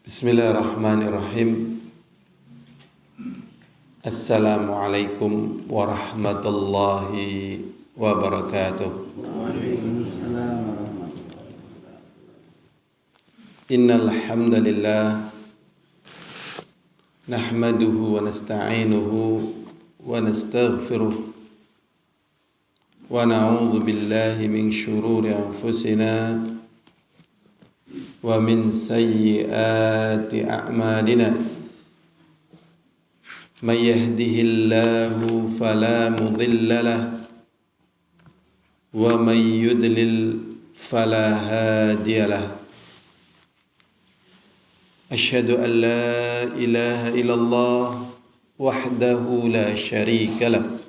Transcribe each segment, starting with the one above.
Bismillahirrahmanirrahim. Assalamualaikum warahmatullahi wabarakatuh. Waalaikumsalam warahmatullahi wabarakatuh. Innal hamdalillah nahmaduhu wa nasta'inuhu wa nastaghfiruh wa na'udzu billahi min shururi anfusina wa min sayyiati a'malina. Man yahdihillahu fala mudilla lahu wa man yudlil fala hadiya lahu. Asyhadu an la ilaha illallah wahdahu la syarika lahu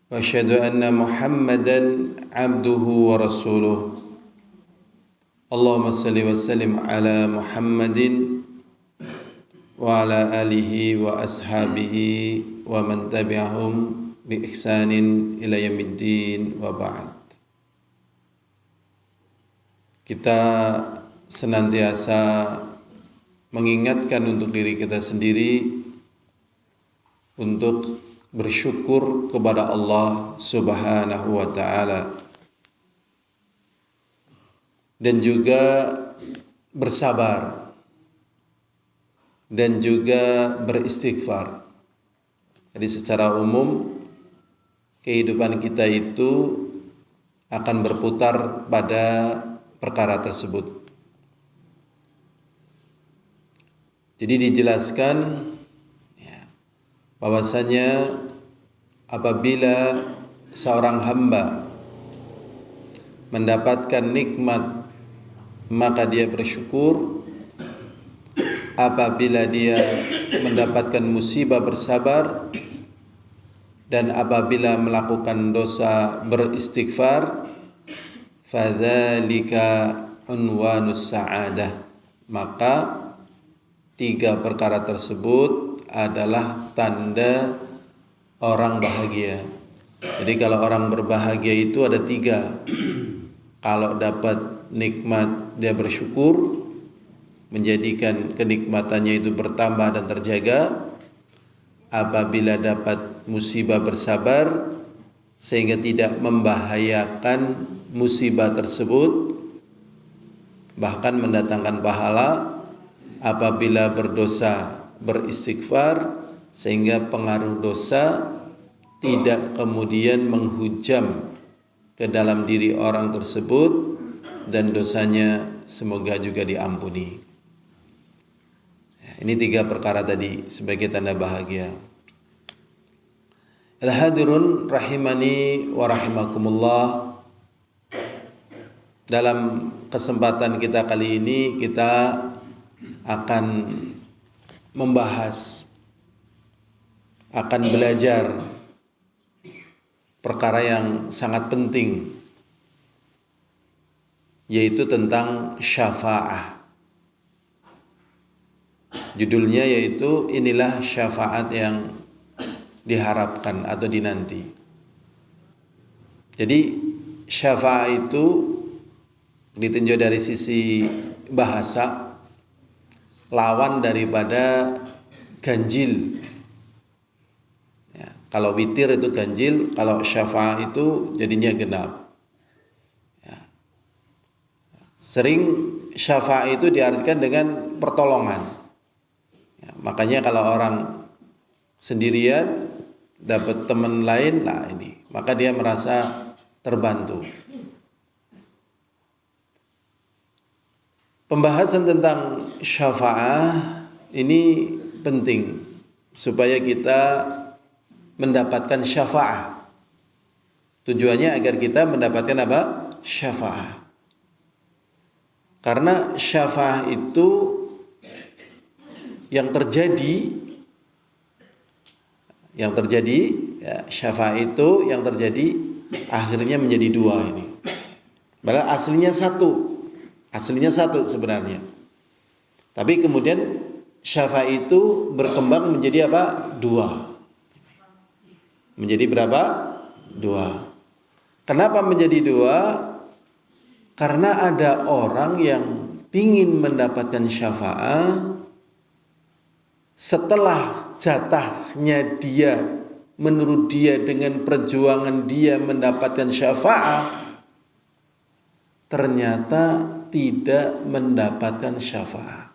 wa asyhadu anna Muhammadan abduhu wa rasuluh. Allahumma salli wa sallim ala Muhammadin wa ala alihi wa ashabihi wa man tabi'ahum bi ihsanin ila yaumiddin wa ba'd. Kita senantiasa mengingatkan untuk diri kita sendiri untuk bersyukur kepada Allah Subhanahu wa ta'ala, dan juga bersabar dan juga beristighfar. Jadi secara umum kehidupan kita itu akan berputar pada perkara tersebut. Jadi dijelaskan bahwasanya apabila seorang hamba mendapatkan nikmat maka dia bersyukur, apabila dia mendapatkan musibah bersabar, dan apabila melakukan dosa beristighfar, fadzalika unwanus sa'adah. Maka tiga perkara tersebut adalah tanda orang bahagia. Jadi kalau orang berbahagia itu ada tiga. Kalau dapat nikmat dia bersyukur, menjadikan kenikmatannya itu bertambah dan terjaga. Apabila dapat musibah bersabar sehingga tidak membahayakan musibah tersebut, bahkan mendatangkan pahala. Apabila berdosa beristighfar sehingga pengaruh dosa tidak kemudian menghujam ke dalam diri orang tersebut dan dosanya semoga juga diampuni. Ini tiga perkara tadi sebagai tanda bahagia. Al-hadirun rahimani wa rahimakumullah. Dalam kesempatan kita kali ini kita akan membahas, akan belajar perkara yang sangat penting, yaitu tentang syafa'ah. Judulnya yaitu inilah syafaat yang diharapkan atau dinanti. Jadi syafa'ah itu ditinjau dari sisi bahasa, lawan daripada ganjil. Ya, kalau witir itu ganjil, kalau syafa'ah itu jadinya genap. Sering syafa'ah itu diartikan dengan pertolongan. Ya, makanya kalau orang sendirian dapat teman lain, nah ini, maka dia merasa terbantu. Pembahasan tentang syafa'ah ini penting supaya kita mendapatkan syafa'ah. Tujuannya agar kita mendapatkan apa? Syafa'ah. Karena syafa'ah itu yang terjadi ya, syafa'ah itu yang terjadi akhirnya menjadi dua ini. Padahal aslinya satu sebenarnya. Tapi kemudian syafa'ah itu berkembang menjadi apa? Dua. Menjadi berapa? Dua. Kenapa menjadi dua? Karena ada orang yang ingin mendapatkan syafaat, setelah jatahnya dia, menurut dia dengan perjuangan dia mendapatkan syafaat, ternyata tidak mendapatkan syafaat.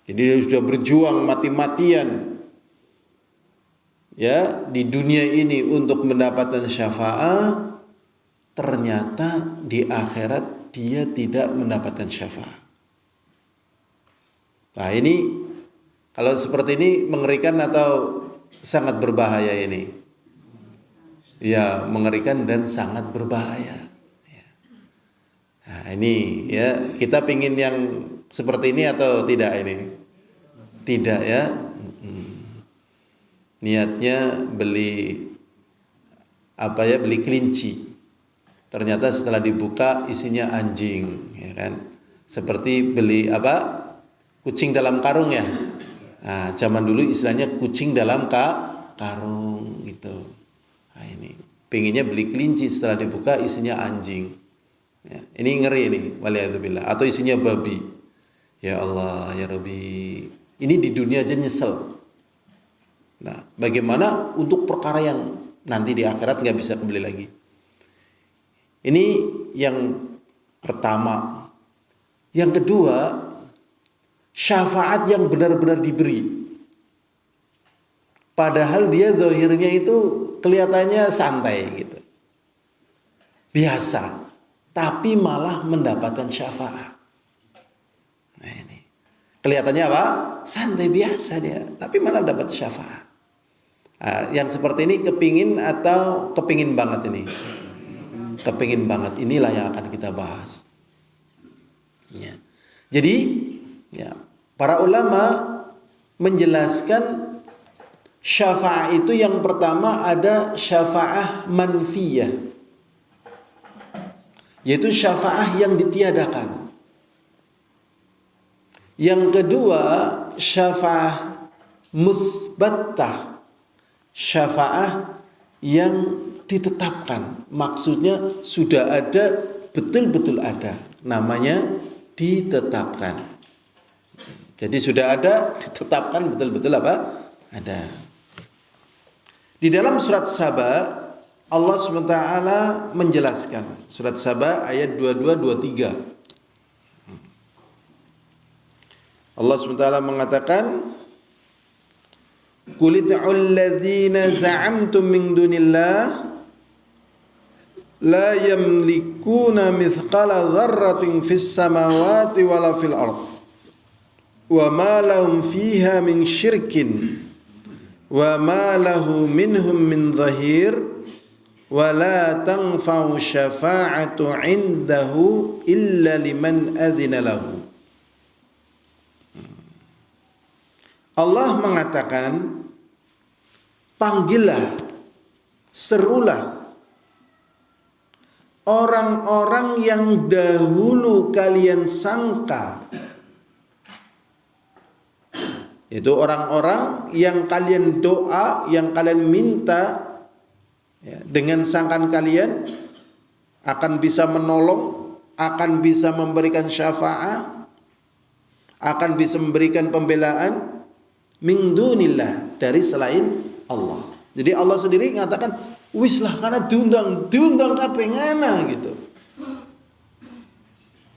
Jadi dia sudah berjuang mati-matian ya di dunia ini untuk mendapatkan syafaat, ternyata di akhirat dia tidak mendapatkan syafaat. Nah ini kalau seperti ini mengerikan atau sangat berbahaya ini? Ya, mengerikan dan sangat berbahaya. Nah ini ya, kita pingin yang seperti ini atau tidak ini? Tidak ya. Niatnya beli beli kelinci. Ternyata setelah dibuka isinya anjing, ya kan? Seperti beli kucing dalam karung ya. Nah, zaman dulu istilahnya kucing dalam karung gitu. Nah ini pengennya beli kelinci, setelah dibuka isinya anjing. Ya, ini ngeri ini, waliyadzubillah. Atau isinya babi. Ya Allah, ya Rabbi. Ini di dunia aja nyesel. Nah, bagaimana untuk perkara yang nanti di akhirat nggak bisa kembali lagi? Ini yang pertama. Yang kedua, syafaat yang benar-benar diberi. Padahal dia zahirnya itu kelihatannya santai gitu. Biasa. Tapi malah mendapatkan syafaat. Nah ini. Kelihatannya apa? Santai biasa dia. Tapi malah dapat syafaat. Nah, yang seperti ini kepingin atau kepingin banget ini? Kepingin banget. Inilah yang akan kita bahas. Ya. Jadi ya, para ulama menjelaskan syafaat itu yang pertama ada syafaat manfiyah, yaitu syafaat yang ditiadakan. Yang kedua syafaat mutsbatah, syafaat yang ditetapkan. Maksudnya sudah ada, betul-betul ada. Namanya ditetapkan. Jadi sudah ada, ditetapkan betul-betul ada. Di dalam surat Saba Allah SWT menjelaskan. Surat Saba ayat 22-23. Allah SWT mengatakan, Qul id'ul ladzina za'amtum min dunillah la yamlikuna mithqala dzarratin fis samawati wala fil ard wa ma lahum fiha min syirkin wa ma lahu minhum min dhahir wa la tanfa'u syafa'atu 'indahu illa liman adzina lahu. Allah mengatakan, panggillah, serulah orang-orang yang dahulu kalian sangka, yaitu orang-orang yang kalian doa, yang kalian minta ya, dengan sangkaan kalian akan bisa menolong, akan bisa memberikan syafaat, akan bisa memberikan pembelaan min dunillah, dari selain Allah. Jadi Allah sendiri mengatakan, wis lah karena diundang kapengana gitu.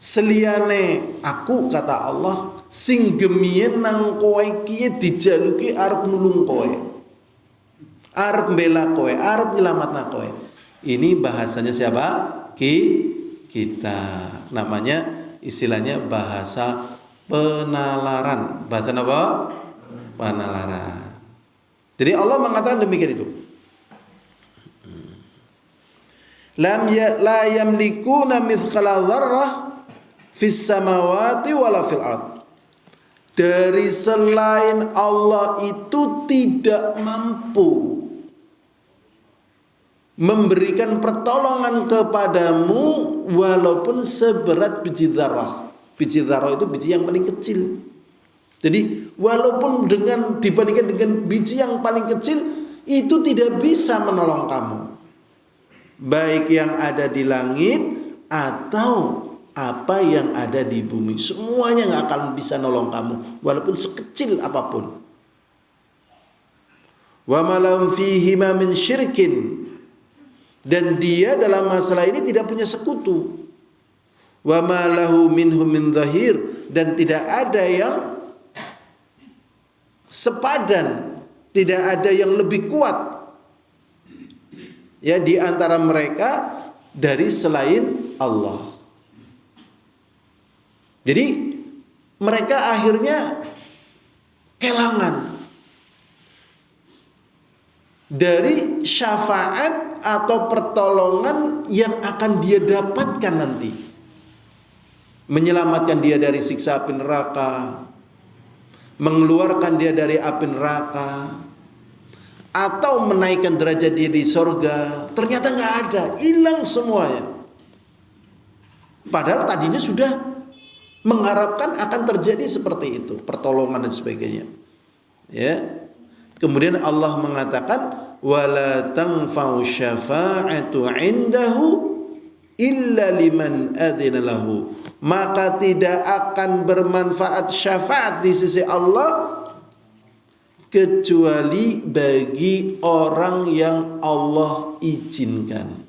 Seliyane aku, kata Allah, sing gemien nang kowe kiye dijaluki arep nulung kowe, arep bela kowe, arep nyelamatna kowe. Ini bahasanya siapa? Kita. Namanya istilahnya bahasa penalaran. Bahasa apa? Penalaran. Jadi Allah mengatakan demikian itu. La yamlikuna mithqala dzarrah fis samawati wala fil ard. Dari selain Allah itu tidak mampu memberikan pertolongan kepadamu walaupun seberat biji dzarrah. Biji dzarrah itu biji yang paling kecil. Jadi walaupun dibandingkan dengan biji yang paling kecil, itu tidak bisa menolong kamu. Baik yang ada di langit atau apa yang ada di bumi. Semuanya nggak akan bisa nolong kamu, walaupun sekecil apapun. Wa ma lahum fihi ma min syirkin, dan dia dalam masalah ini tidak punya sekutu. Wa ma lahu minhum min dhahir, dan tidak ada yang sepadan, tidak ada yang lebih kuat ya di antara mereka dari selain Allah. Jadi mereka akhirnya kehilangan dari syafaat atau pertolongan yang akan dia dapatkan nanti, menyelamatkan dia dari siksa api neraka, mengeluarkan dia dari api neraka, atau menaikkan derajat dia di sorga. Ternyata nggak ada, hilang semuanya. Padahal tadinya sudah mengharapkan akan terjadi seperti itu, pertolongan dan sebagainya. Ya. Kemudian Allah mengatakan wala tanfa'u syafa'atu 'indahu illa liman adzina lahu, maka tidak akan bermanfaat syafaat di sisi Allah kecuali bagi orang yang Allah izinkan.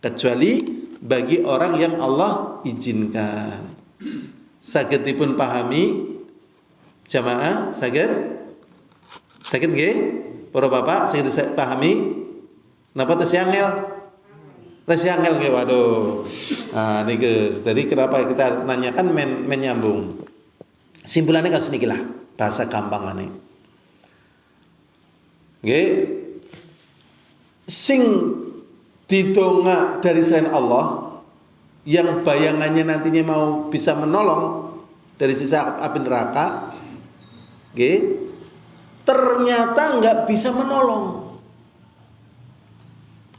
Kecuali bagi orang yang Allah izinkan. Saged dipun pahami jamaah? Saged nggih? Para bapak saged pahami? Napa tes angel? Tes angel nggih, waduh. Nah niku. Jadi kenapa kita nanyakan men nyambung. Simpulannya kados niki lah, bahasa gampangane. Nggih. Sing didongak dari selain Allah yang bayangannya nantinya mau bisa menolong dari sisa api neraka, nggih, ternyata nggak bisa menolong.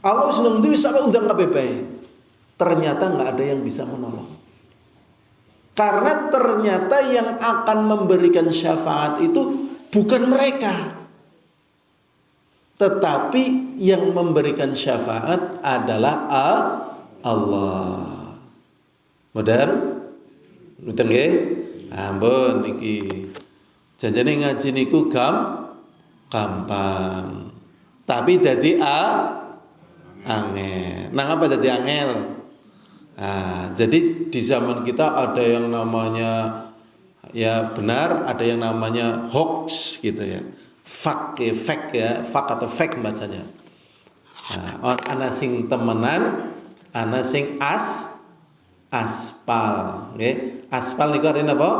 Allah seneng bisa undang KBP, ternyata nggak ada yang bisa menolong. Karena ternyata yang akan memberikan syafaat itu bukan mereka, tetapi yang memberikan syafaat adalah Allah. Mudeng nggih? Ampun niki. Janjane ngaji niku gampang. Tapi dadi angel. Nah apa dadi angel? Nah, jadi di zaman kita ada yang namanya ya benar, ada yang namanya hoax gitu ya. Fake atau fake bacanya. Nah, ana sing temenan, ana sing aspal, nggih. Aspal niku artinya apa?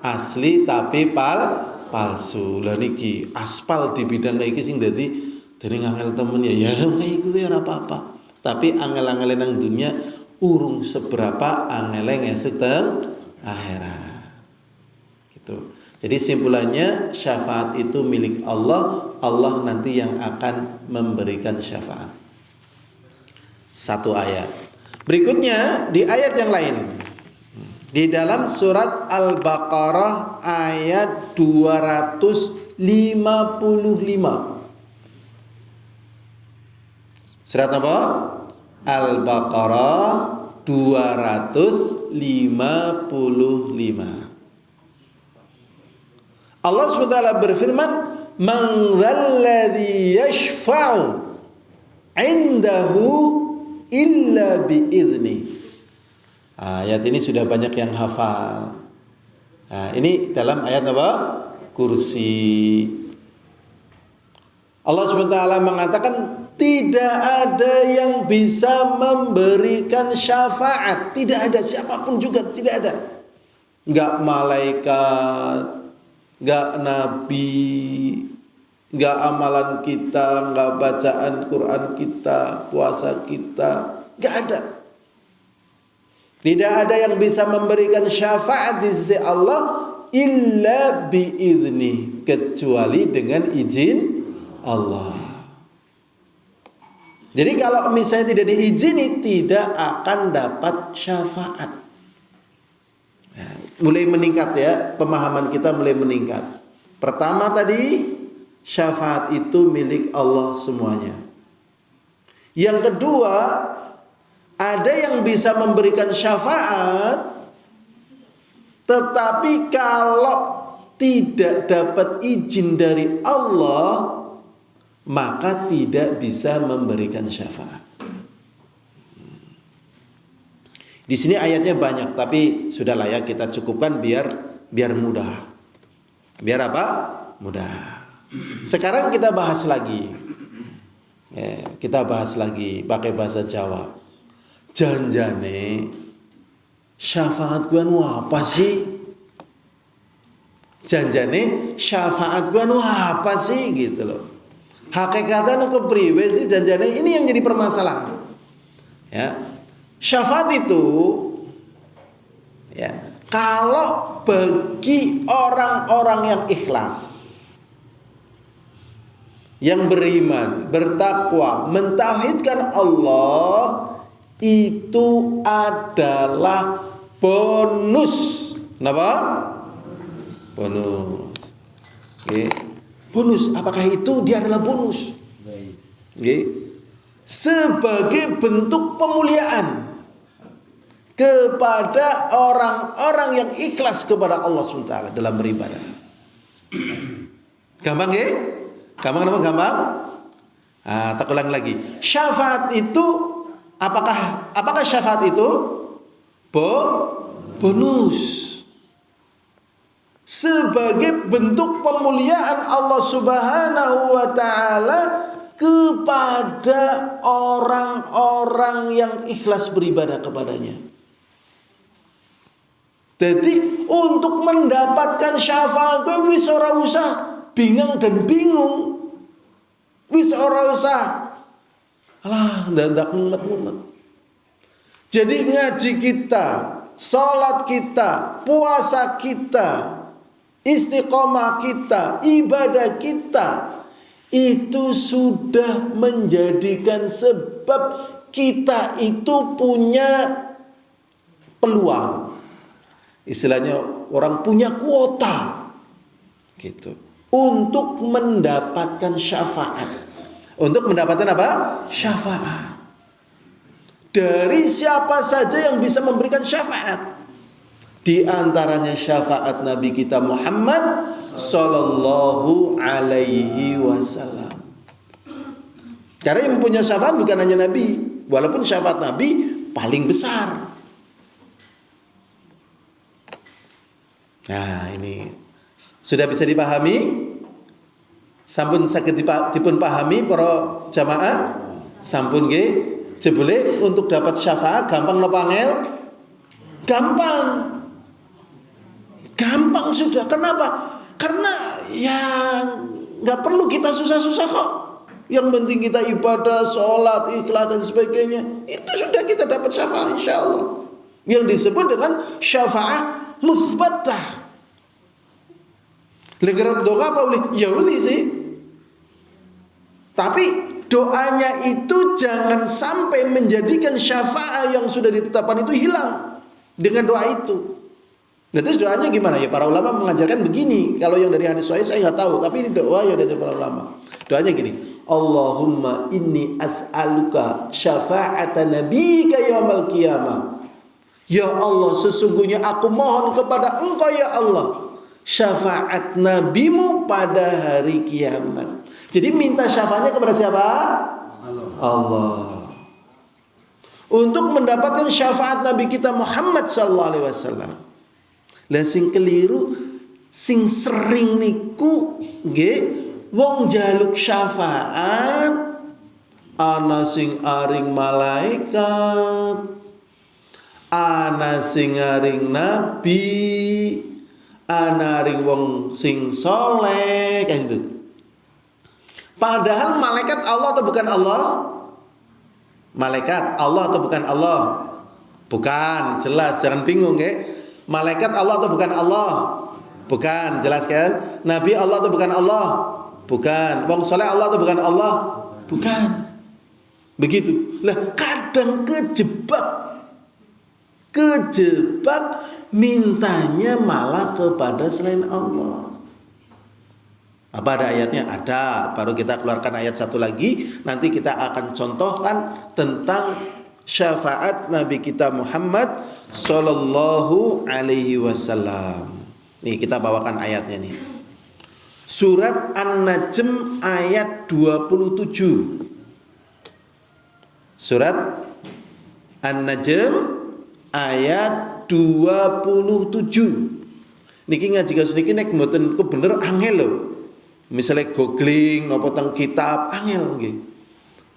Asli tapi palsu. Lah niki aspal di bidang iki sing dadi angel temen ya kayak kuwi ora apa-apa. Tapi angel-angele nang dunia urung seberapa angele ngesuk teng akhirat. Gitu. Jadi simpulannya syafaat itu milik Allah. Allah nanti yang akan memberikan syafaat. Satu ayat. Berikutnya di ayat yang lain. Di dalam surat Al-Baqarah ayat 255. Surat apa? Al-Baqarah 255. Allah SWT berfirman, "Man dzalladzi yashfa'u 'indahu illa bi'idznih." Ayat ini sudah banyak yang hafal. Nah, ini dalam ayat apa? Kursi. Allah SWT mengatakan tidak ada yang bisa memberikan syafaat. Tidak ada, siapapun juga tidak ada. Enggak malaikat, enggak nabi, enggak amalan kita, enggak bacaan Quran kita, puasa kita, enggak ada. Tidak ada yang bisa memberikan syafaat di sisi Allah illa bi'idznih, kecuali dengan izin Allah. Jadi kalau misalnya tidak diizini, tidak akan dapat syafaat. Nah, mulai meningkat ya, pemahaman kita mulai meningkat. Pertama tadi, syafaat itu milik Allah semuanya. Yang kedua, Ada yang bisa memberikan syafaat, tetapi kalau tidak dapat izin dari Allah, maka tidak bisa memberikan syafaat. Di sini ayatnya banyak, tapi sudahlah ya, kita cukupkan biar mudah. Biar apa? Mudah. Sekarang kita bahas lagi. Kita bahas lagi pakai bahasa Jawa. Janjane syafaat gua nu apa sih? Janjane syafaat gua nu apa sih gitu loh. Hakikatnya nu kepriwe sih janjane, ini yang jadi permasalahan. Ya. Syafaat itu ya, kalau bagi orang-orang yang ikhlas, yang beriman, bertakwa, mentauhidkan Allah, itu adalah bonus. Kenapa? Bonus. Oke. Bonus, apakah itu dia adalah bonus? Oke. Sebagai bentuk pemuliaan kepada orang-orang yang ikhlas kepada Allah SWT dalam beribadah. Gampang ya? Gampang apa gampang? Tak ulang lagi. Syafaat itu apakah syafaat itu bonus sebagai bentuk pemuliaan Allah Subhanahu wa taala kepada orang-orang yang ikhlas beribadah kepadanya. Jadi untuk mendapatkan syafaat gue wis ora usah bingung dan bingung. Wis ora usah alah ndak mumet-mumet. Jadi ngaji kita, salat kita, puasa kita, istiqomah kita, ibadah kita, itu sudah menjadikan sebab kita itu punya peluang. Istilahnya orang punya kuota gitu untuk mendapatkan syafaat. Untuk mendapatkan apa? Syafaat. Dari siapa saja yang bisa memberikan syafaat? Di antaranya syafaat Nabi kita Muhammad sallallahu alaihi wasallam. Karena yang punya syafaat bukan hanya Nabi, walaupun syafaat Nabi paling besar. Nah, ini sudah bisa dipahami? Sampun saged dipun pahami para jamaah? Sampun nggih? Jebule untuk dapat syafaat gampang napa angel? Gampang. Gampang sudah. Kenapa? Karena yang nggak perlu kita susah-susah kok. Yang penting kita ibadah, sholat, ikhlas dan sebagainya. Itu sudah kita dapat syafaat insya Allah. Yang disebut dengan syafaat muthbatah. Legerap doa apa boleh? Ya boleh sih. Tapi doanya itu jangan sampai menjadikan syafaat yang sudah ditetapkan itu hilang dengan doa itu. Nah, terus doanya gimana? Ya para ulama mengajarkan begini. Kalau yang dari hadis sahih saya nggak tahu, tapi ini doa yang dari para ulama. Doanya gini. Allahumma inni as'aluka syafa'ata nabiyyika yaumil qiyamah. Ya Allah, sesungguhnya aku mohon kepada Engkau ya Allah syafaat nabimu pada hari kiamat. Jadi minta syafaatnya kepada siapa? Allah. Untuk mendapatkan syafaat Nabi kita Muhammad sallallahu alaihi wasallam. Lah sing keliru, sing sering niku nggih wong jaluk syafaat ana sing aring malaikat, ana sing aring nabi, ana aring wong sing soleh kayak gitu. Padahal malaikat Allah atau bukan Allah? Malaikat Allah atau bukan Allah? Bukan, jelas, jangan bingung ya. Malaikat Allah atau bukan Allah? Bukan, jelas kan? Nabi Allah atau bukan Allah? Bukan. Wong soleh Allah atau bukan Allah? Bukan. Begitu. Lah kadang kejebak mintanya malah kepada selain Allah. Apa ada ayatnya? Ada. Baru kita keluarkan ayat satu lagi. Nanti kita akan contohkan tentang syafaat Nabi kita Muhammad sallallahu alaihi wasallam. Nih kita bawakan ayatnya nih. Surat An-Najm ayat 27. Surat An-Najm ayat 27. Niki ngaji kados niki nek mboten kebener angel lho. Misale googling napa teng kitab angel nggih.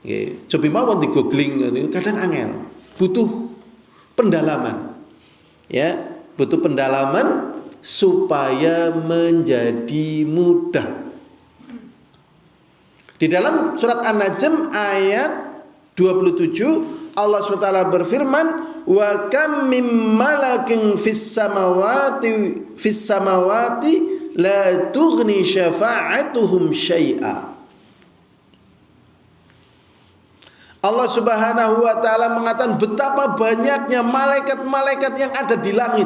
Nggih, cobi mawon di googling kadang angel. Butuh pendalaman. Ya, butuh pendalaman supaya menjadi mudah. Di dalam surat An-Najm ayat 27 Allah SWT berfirman, wa kam mim malakin fis samawati la tughni syafa'atuhum syai'a. Allah Subhanahu wa taala mengatakan betapa banyaknya malaikat-malaikat yang ada di langit.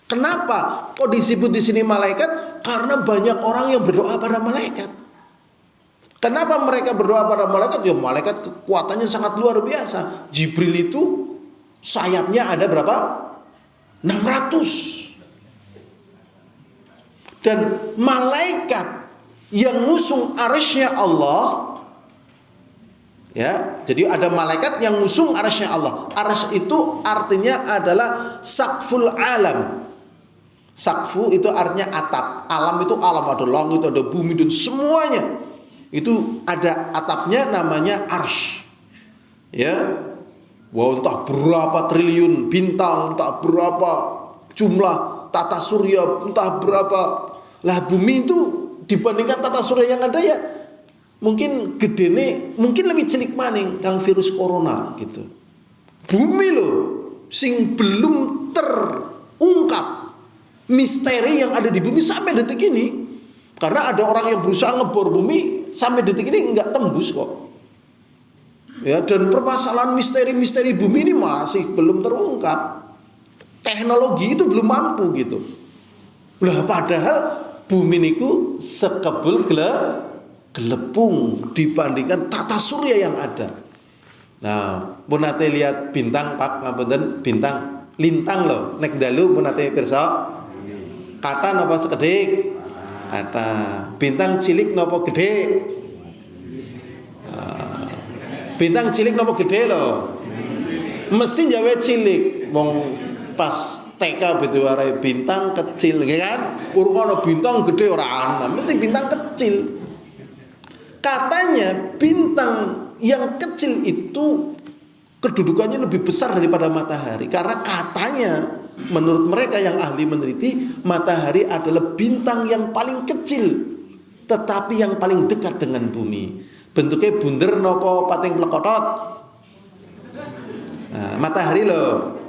Kenapa kok disebut di sini malaikat? Karena banyak orang yang berdoa pada malaikat. Kenapa mereka berdoa pada malaikat? Ya malaikat kekuatannya sangat luar biasa. Jibril itu sayapnya ada berapa? 600. Dan malaikat yang ngusung arsy-Nya Allah, ya, jadi ada malaikat yang ngusung arsy-Nya Allah. Arsy itu artinya adalah sakful alam. Sakfu itu artinya atap. Alam itu alam, ada langit, ada bumi dan semuanya. Itu ada atapnya namanya arsy. Ya. Wah, entah berapa triliun bintang, entah berapa jumlah tata surya, entah berapa. Lah bumi itu dibandingkan tata surya yang ada ya mungkin gedene, mungkin lebih cilik maning kang virus corona gitu. Bumi loh sing belum terungkap misteri yang ada di bumi sampai detik ini. Karena ada orang yang berusaha ngebor bumi sampai detik ini enggak tembus kok. Ya, dan permasalahan misteri-misteri bumi ini masih belum terungkap. Teknologi itu belum mampu gitu. Lah padahal bumi niku sekebul gelepung dibandingkan tata surya yang ada. Nah, pun nate lihat bintang Pak, ngapunten bintang lintang loh. Nek dalu pun nate pirsa. Kata napa sekedhik? Kata. Bintang cilik napa gede? Bintang cilik napa gede loh? Mesti jawe cilik. Wong pas TK begitu warai bintang kecil, kan? Urung ana bintang gede ora ana, mesti bintang kecil. Katanya bintang yang kecil itu kedudukannya lebih besar daripada matahari karena katanya menurut mereka yang ahli meneliti matahari adalah bintang yang paling kecil tetapi yang paling dekat dengan bumi. Bentuknya bunder nopo pating plekotot. Nah, matahari loh.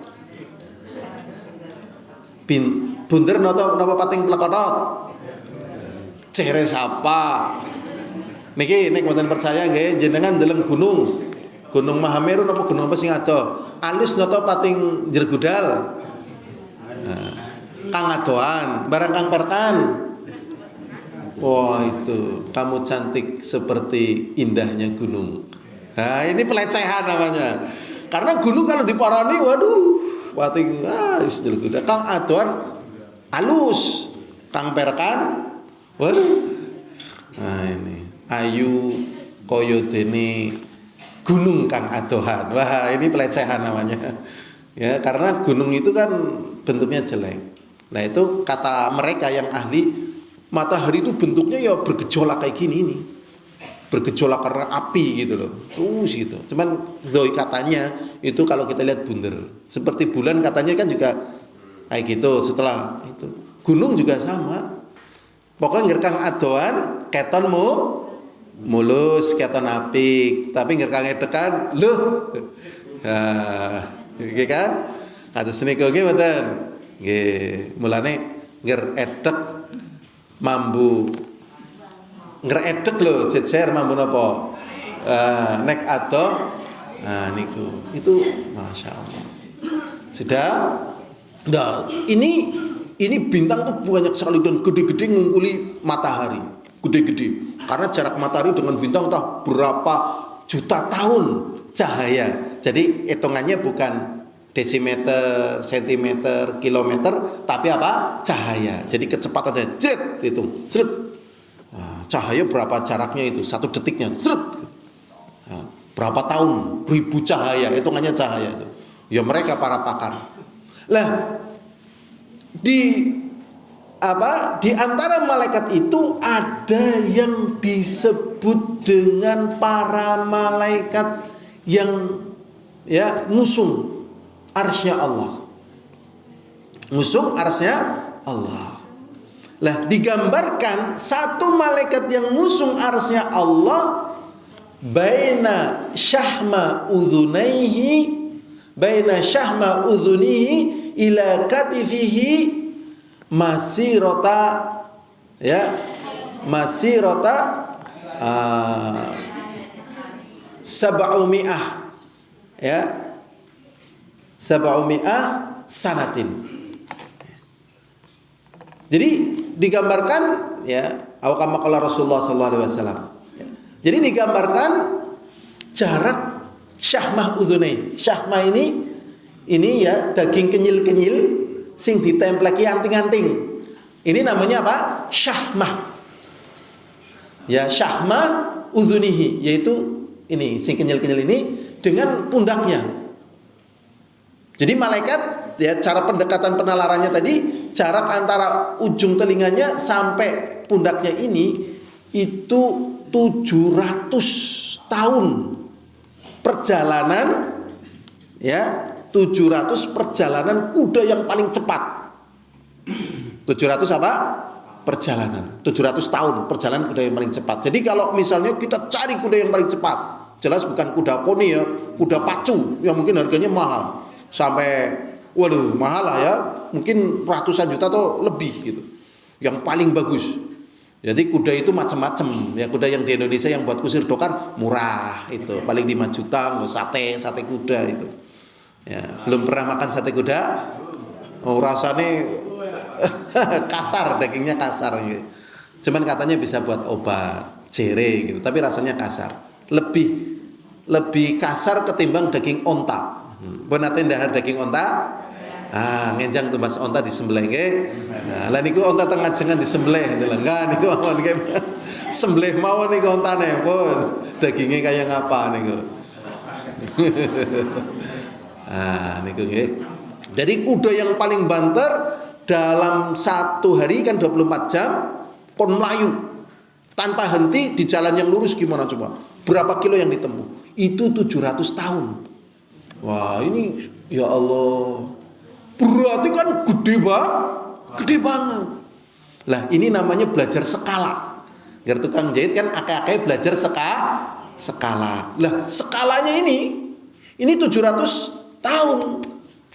Bunder nopo pating plekotot. Cere sapa? Niki nek mboten percaya nggih jenengan ndeleng gunung. Gunung Mahameru napa gunung apa sing adoh? Alus napa pating jergudal? Nah, kang adoan, barang kang perkan. Wah, itu kamu cantik seperti indahnya gunung. Nah, ini pelecehan namanya. Karena gunung kalau diparani, waduh, pating wis jergudal. Kang adoan alus, kang perkan, waduh. Nah, ini ayu koyo dene gunung kang adohan. Wah, ini pelecehan namanya. Ya, karena gunung itu kan bentuknya jelek. Nah, itu kata mereka yang ahli, matahari itu bentuknya ya bergejolak kayak gini nih. Bergejolak karena api gitu loh. Terus gitu. Cuman doi katanya itu kalau kita lihat bunder. Seperti bulan katanya kan juga kayak gitu setelah itu. Gunung juga sama. Pokoknya ngerkang adoan ketonmu mulus keton apik, tapi ngerkang edekan lho. Nah, iki kan kados niku nggih mboten. Nggih, mulane ngger edek mambu ngredeg lho jejer mambu napa? Nek adoh niku. Itu masyaallah. Sudah? Nah, ini bintang tuh banyak sekali dan gede-gede ngungkuli matahari. Gede-gede. Karena jarak matahari dengan bintang entah berapa juta tahun cahaya. Jadi hitungannya bukan desimeter, sentimeter, kilometer, tapi apa? Cahaya. Jadi kecepatannya jret hitung, jret. Nah, cahaya berapa jaraknya itu? 1 detiknya, jret. Nah, berapa tahun? 1000 cahaya, hitungannya cahaya itu. Ya mereka para pakar. Lah di antara malaikat itu ada yang disebut dengan para malaikat yang ngusung arsy-nya Allah. Ngusung arsy-nya Allah. Lah digambarkan satu malaikat yang ngusung arsy-nya Allah baina syahma udhunihi ila katifihi masirota sab'umi'ah sanatin. Jadi digambarkan atau kama qala Rasulullah sallallahu alaihi wasallam. Jadi digambarkan jarak syahmah udhunai. Syahmah ini ya daging kenyil-kenyil sing ditempleki anting-anting. Ini namanya apa? Syahmah. Ya, syahmah udhunihi, yaitu ini sing kenyil-kenyil ini dengan pundaknya. Jadi malaikat cara pendekatan penalarannya tadi jarak antara ujung telinganya sampai pundaknya ini itu 700 tahun perjalanan 700 perjalanan kuda yang paling cepat. 700 apa? Perjalanan. 700 tahun perjalanan kuda yang paling cepat. Jadi kalau misalnya kita cari kuda yang paling cepat, jelas bukan kuda poni ya, kuda pacu yang mungkin harganya mahal. Sampai mahal lah ya, mungkin ratusan juta atau lebih gitu. Yang paling bagus. Jadi kuda itu macam-macam. Ya kuda yang di Indonesia yang buat kusir dokar murah itu, paling 5 juta, sate kuda itu. Ya, belum pernah makan sate kuda? Oh, rasanya kasar, dagingnya kasar gitu. Cuman katanya bisa buat obat jere gitu, tapi rasanya kasar. Lebih kasar ketimbang daging onta. Benate ndahar daging onta? Ngenjang tumbas onta disembelih nggih. Nah, lah niku onta tengah jenengan disembelih enggak niku mawon nggih. Sembelih mawon niku ontane pun. Dagingnya kayak ngapa niku. Niku nggih. Jadi kuda yang paling banter dalam 1 hari kan 24 jam kon melayu tanpa henti di jalan yang lurus gimana coba? Berapa kilo yang ditempuh? Itu 700 tahun. Wah, ini ya Allah. Berarti kan gede banget. Lah, ini namanya belajar skala. Biar tukang jahit kan akeh-akeh belajar skala. Lah, skalanya ini 700 tahun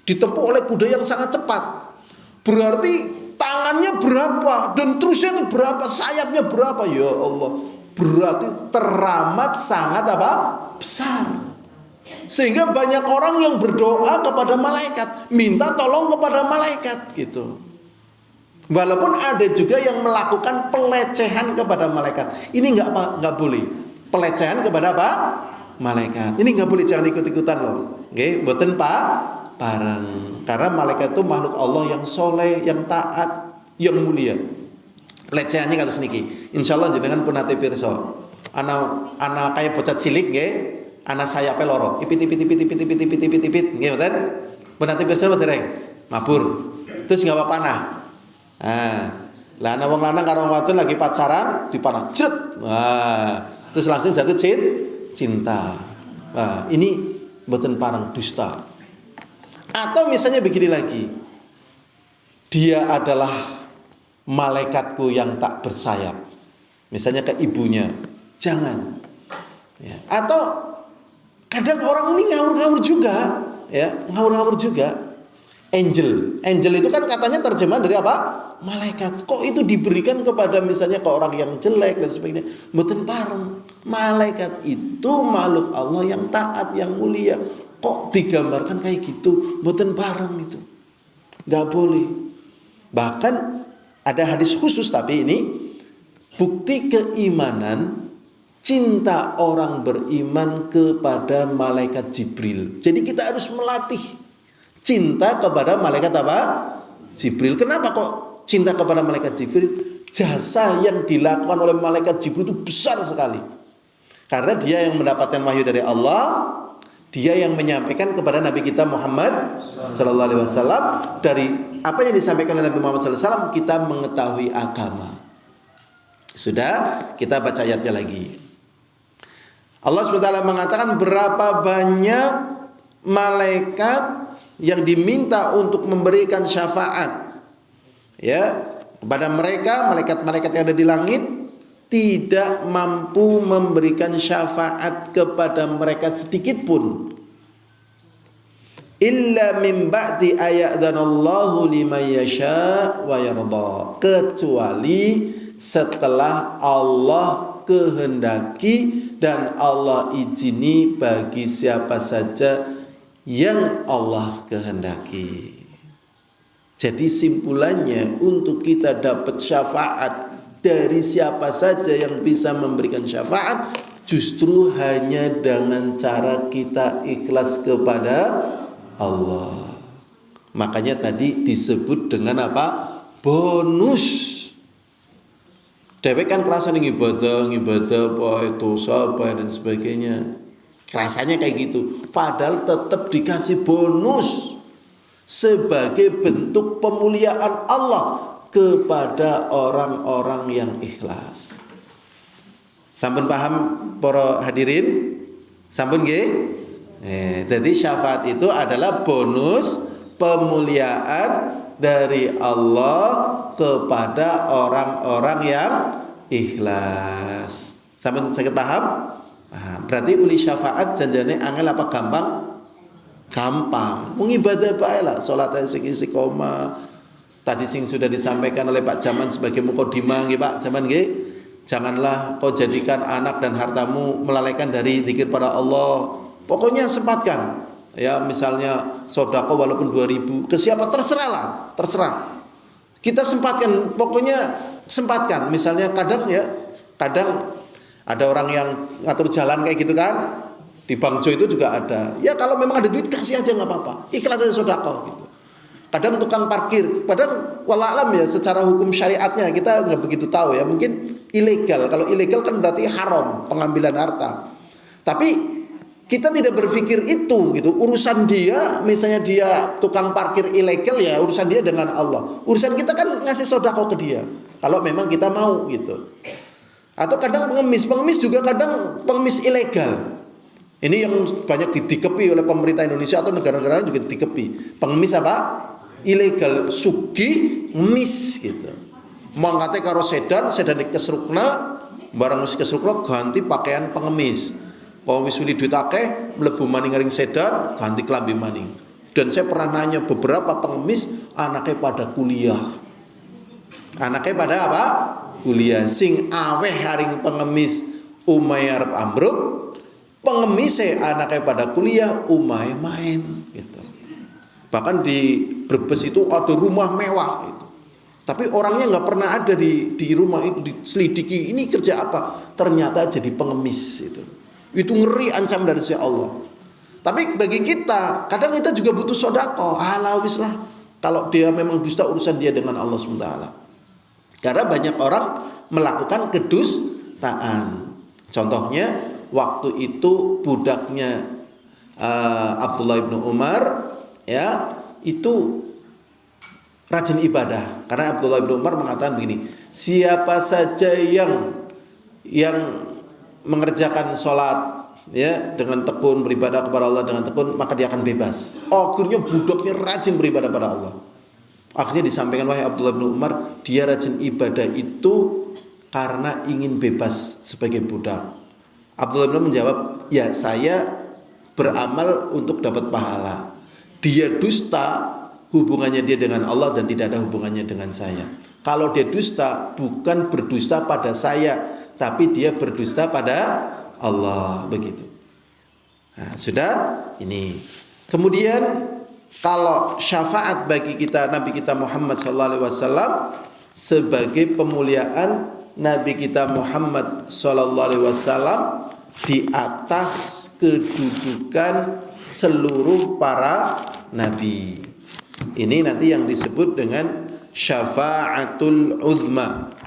ditempuh oleh kuda yang sangat cepat. Berarti tangannya berapa dan terusnya itu berapa, sayapnya berapa? Ya Allah. Berarti teramat sangat apa? Besar. Sehingga banyak orang yang berdoa kepada malaikat, minta tolong kepada malaikat gitu. Walaupun ada juga yang melakukan pelecehan kepada malaikat. Ini enggak boleh. Pelecehan kepada apa? Malaikat. Ini enggak boleh, jangan ikut-ikutan loh. Nggih, mboten bareng. Karena malaikat itu makhluk Allah yang soleh, yang taat, yang mulia. Pelecehannya kados niki. Insyaallah jenengan pun nate pirsa. Ana kaya bocah cilik nggih. Anak sayape loro, ipit nggih mboten? Menanti pirsa mboten dereng? Mabur. Terus gawa panah. Lah ana wong lanang karo wong wadon lagi pacaran dipanah, jret. Terus langsung jatuh cinta. Ini mboten parang dusta. Atau misalnya begini lagi. Dia adalah malaikatku yang tak bersayap. Misalnya ke ibunya. Jangan. Ya. Atau kadang orang ini ngawur-ngawur juga, ngawur-ngawur juga. Angel itu kan katanya terjemahan dari apa? Malaikat. Kok itu diberikan kepada misalnya ke orang yang jelek dan sebagainya? Mboten pareng. Malaikat itu makhluk Allah yang taat, yang mulia. Kok digambarkan kayak gitu? Mboten pareng itu. Enggak boleh. Bahkan ada hadis khusus, tapi ini bukti keimanan cinta orang beriman kepada malaikat Jibril. Jadi kita harus melatih cinta kepada malaikat apa? Jibril. Kenapa kok cinta kepada malaikat Jibril? Jasa yang dilakukan oleh malaikat Jibril itu besar sekali. Karena dia yang mendapatkan wahyu dari Allah, dia yang menyampaikan kepada Nabi kita Muhammad sallallahu alaihi wasallam. Dari apa yang disampaikan oleh Nabi Muhammad sallallahu alaihi wasallam kita mengetahui agama. Sudah, kita baca ayatnya lagi. Allah SWT mengatakan berapa banyak malaikat yang diminta untuk memberikan syafaat ya kepada mereka, malaikat-malaikat yang ada di langit tidak mampu memberikan syafaat kepada mereka sedikit pun. Illa min ba'di aya'danallahu liman yasha wa yarda, kecuali setelah Allah kehendaki dan Allah izini bagi siapa saja yang Allah kehendaki. Jadi simpulannya, untuk kita dapat syafaat dari siapa saja yang bisa memberikan syafaat, justru hanya dengan cara kita ikhlas kepada Allah. Makanya tadi disebut dengan apa? Bonus. Dewek kan kerasa nih ibadah apa dosa apa dan sebagainya. Rasanya kayak gitu. Padahal tetap dikasih bonus sebagai bentuk pemuliaan Allah kepada orang-orang yang ikhlas. Sampun paham para hadirin? Sampun nggih? Jadi syafaat itu adalah bonus pemuliaan dari Allah kepada orang-orang yang ikhlas. Sampun saged paham? Berarti uli syafaat janjane angel apa gampang? Gampang. Mung ibadah bae lah, salat sing istiqomah. Tadi sing sudah disampaikan oleh Pak Jaman sebagai mukadimah nggih Pak Jaman nggih. Janganlah kau jadikan anak dan hartamu melalaikan dari zikir pada Allah. Pokoknya sempatkan. Ya misalnya sodako walaupun 2.000 ke siapa terserah. Kita sempatkan, pokoknya sempatkan. Misalnya kadang ada orang yang ngatur jalan kayak gitu kan, di Bangjo itu juga ada. Ya kalau memang ada duit kasih aja nggak apa-apa, ikhlas aja sodako gitu. Kadang tukang parkir, kadang wallahualam ya secara hukum syariatnya kita nggak begitu tahu ya, mungkin ilegal. Kalau ilegal kan berarti haram pengambilan harta. Tapi kita tidak berpikir itu gitu. Urusan dia, misalnya dia tukang parkir ilegal ya urusan dia dengan Allah. Urusan kita kan ngasih sodako ke dia. Kalau memang kita mau gitu. Atau kadang pengemis juga kadang pengemis ilegal. Ini yang banyak dikepi oleh pemerintah Indonesia atau negara-negara juga dikepi. Pengemis apa? Ilegal, sugih, ngemis gitu. Mangkate karo sedan kesrukna, barang wis kesrukna ganti pakaian pengemis. Kalau wis wili duit akeh mlebu maning ring sedan ganti klambi maning. Dan saya pernah nanya beberapa pengemis anaknya pada kuliah. Anaknya pada apa? Kuliah. Sing aweh haring pengemis umay arep ambruk, pengemis anaknya pada kuliah umay main gitu. Bahkan di Brebes itu ada rumah mewah gitu. Tapi orangnya nggak pernah ada di rumah itu, diselidiki ini kerja apa? Ternyata jadi pengemis itu. Itu ngeri ancam dari si Allah. Tapi bagi kita kadang kita juga butuh sodako. Wis lah. Kalau dia memang dusta urusan dia dengan Allah SWT. Karena banyak orang melakukan kedustaan. Contohnya waktu itu budaknya Abdullah bin Umar ya itu rajin ibadah. Karena Abdullah bin Umar mengatakan begini, siapa saja yang mengerjakan sholat ya dengan tekun, beribadah kepada Allah dengan tekun, maka dia akan bebas. Akhirnya budaknya rajin beribadah pada Allah. Akhirnya disampaikan, wahai Abdullah bin Umar, dia rajin ibadah itu karena ingin bebas sebagai budak. Abdullah bin Umar menjawab, ya saya beramal untuk dapat pahala. Dia dusta, hubungannya dia dengan Allah dan tidak ada hubungannya dengan saya. Kalau dia dusta, bukan berdusta pada saya, tapi dia berdusta pada Allah, begitu. Nah, sudah ini. Kemudian kalau syafaat bagi kita Nabi kita Muhammad sallallahu alaihi wasallam sebagai pemuliaan Nabi kita Muhammad sallallahu alaihi wasallam di atas kedudukan seluruh para nabi. Ini nanti yang disebut dengan syafa'atul uzma.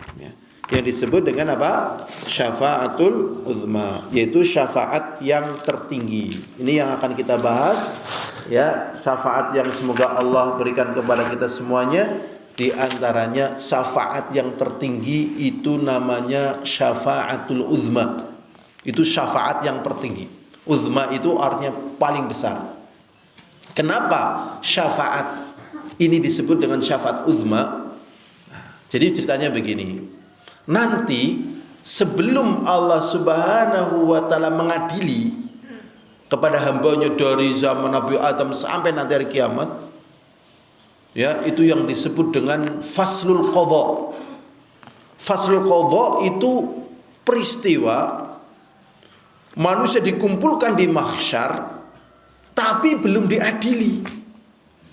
Yang disebut dengan apa? Syafa'atul uzma, yaitu syafaat yang tertinggi. Ini yang akan kita bahas, ya, syafaat yang semoga Allah berikan kepada kita semuanya. Di antaranya syafaat yang tertinggi itu namanya syafa'atul uzma. Itu syafaat yang tertinggi. Uzma itu artinya paling besar. Kenapa syafaat ini disebut dengan syafaat uzma? Jadi ceritanya begini. Nanti sebelum Allah Subhanahu wa taala mengadili kepada hambanya dari zaman Nabi Adam sampai nanti hari kiamat, ya, itu yang disebut dengan faslul qadha. Faslul qadha itu peristiwa manusia dikumpulkan di mahsyar tapi belum diadili.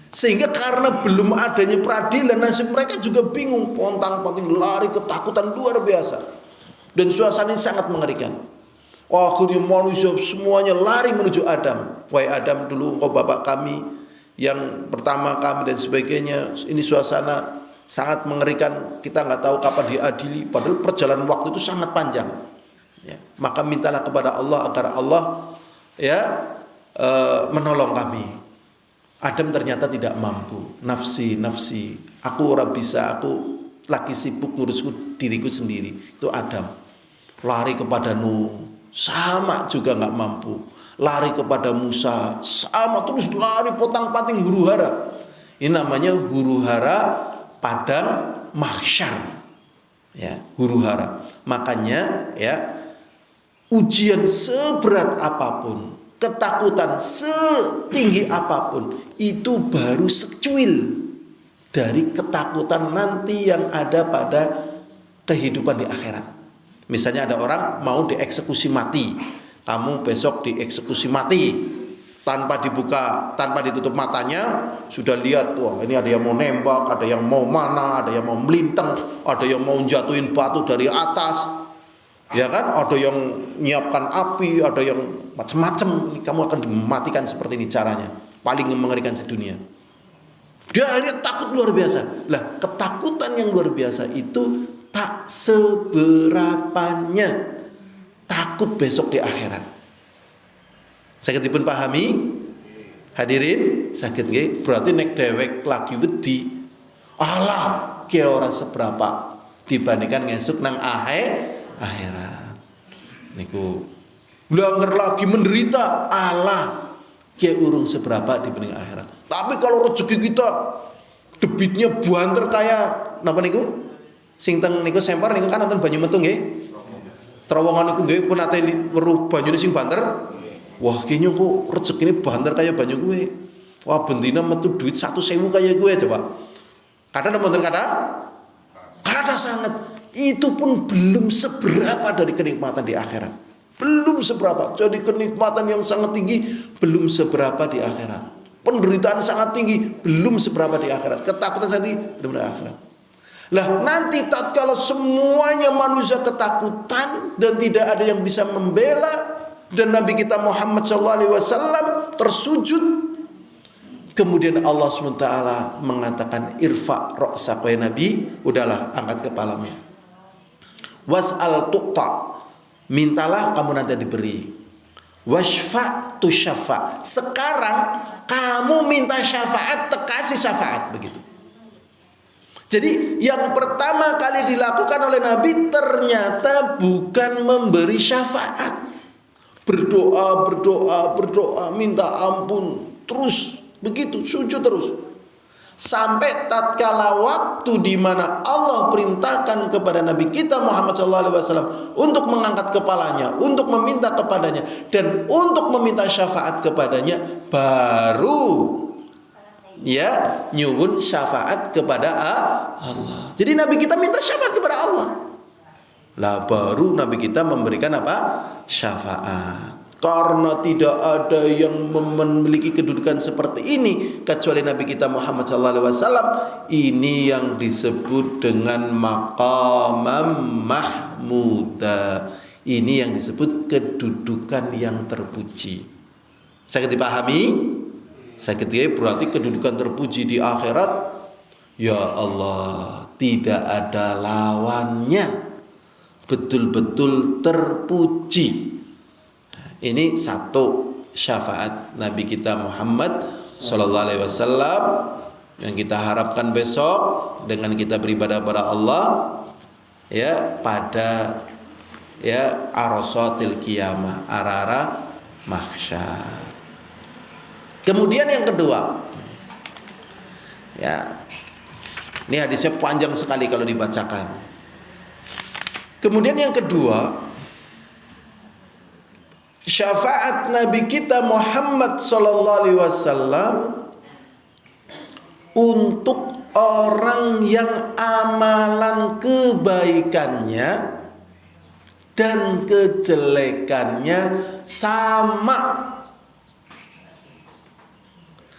Sehingga karena belum adanya peradilan, nasib mereka juga bingung, pontang-panting, lari, ketakutan luar biasa. Dan suasananya sangat mengerikan. Akhirnya manusia semuanya lari menuju Adam. Wahai Adam, dulu engkau bapak kami, yang pertama kami, dan sebagainya. Ini suasana sangat mengerikan. Kita nggak tahu kapan diadili. Padahal perjalanan waktu itu sangat panjang. Ya. Maka mintalah kepada Allah agar Allah, ya, menolong kami. Adam ternyata tidak mampu. Nafsi, aku ora bisa, aku lagi sibuk ngurusku diriku sendiri. Itu Adam. Lari kepada Nuh, sama juga nggak mampu. Lari kepada Musa, sama, terus lari potang-panting huru-hara. Ini namanya huru-hara padang mahsyar. Ya, huru-hara. Makanya, ya, ujian seberat apapun, ketakutan setinggi apapun, itu baru secuil dari ketakutan nanti yang ada pada kehidupan di akhirat. Misalnya ada orang mau dieksekusi mati, kamu besok dieksekusi mati, tanpa dibuka, tanpa ditutup matanya, sudah lihat, wah ini ada yang mau nembak, ada yang mau mana, ada yang mau melintang, ada yang mau jatuhin batu dari atas, ya kan, ada yang nyiapkan api, ada yang macam-macam. Kamu akan dimatikan seperti ini caranya, paling mengerikan sedunia. Dia akhirnya takut luar biasa. Lah, ketakutan yang luar biasa itu tak seberapanya takut besok di akhirat. Sakit dipun pahami? Hadirin, sakit nggih? Berarti nek dewek lagi wedi, alah ki ora seberapa dibandingkan ngesuk nang akhirat. Niku blanger lagi menderita, alah ki urung seberapa dibanding akhirat. Tapi kalau rezeki kita debitnya banter kayak napa niku? Sing teng niku Sempar niku kan nonton banyu metu nggih. Terowongan niku nggih pun ate weruh banyune sing banter. Wah, kayaknya kok rezekine banter kayak banyu kuwe. Wah, bendina metu duit 1.000 kayak gue coba. Kadang mboten kata sangat. Itu pun belum seberapa dari kenikmatan di akhirat. Belum seberapa. Jadi kenikmatan yang sangat tinggi belum seberapa di akhirat. Penderitaan sangat tinggi belum seberapa di akhirat. Ketakutan sangat tinggi belum di akhirat. Lah nanti tatkala semuanya manusia ketakutan dan tidak ada yang bisa membela, dan Nabi kita Muhammad SAW tersujud, kemudian Allah SWT mengatakan irfa ra'sak, wahai Nabi, udahlah angkat kepalamu. Was'al tuqta, mintalah kamu nanti diberi. Washfa tu syafa, sekarang kamu minta syafaat, kasih syafaat, begitu. Jadi yang pertama kali dilakukan oleh Nabi ternyata bukan memberi syafaat. Berdoa, minta ampun, terus begitu, sujud terus. Sampai tatkala waktu di mana Allah perintahkan kepada Nabi kita Muhammad SAW untuk mengangkat kepalanya, untuk meminta kepadanya, dan untuk meminta syafaat kepadanya, baru ya nyuwun syafaat kepada Allah. Jadi Nabi kita minta syafaat kepada Allah. Lah baru Nabi kita memberikan apa? Syafaat. Karena tidak ada yang memiliki kedudukan seperti ini kecuali Nabi kita Muhammad SAW. Ini yang disebut dengan maqamam mahmuda. Ini yang disebut kedudukan yang terpuji. Sakit dipahami? Sakit ya, berarti kedudukan terpuji di akhirat, ya Allah, tidak ada lawannya. Betul-betul terpuji. Ini satu syafaat Nabi kita Muhammad sallallahu alaihi wasallam yang kita harapkan besok dengan kita beribadah pada Allah ya pada ya arasatil qiyamah, arara mahsyar. Kemudian yang kedua, ya ini hadisnya panjang sekali kalau dibacakan. Kemudian yang kedua, syafaat Nabi kita Muhammad sallallahu alaihi wasallam untuk orang yang amalan kebaikannya dan kejelekannya sama.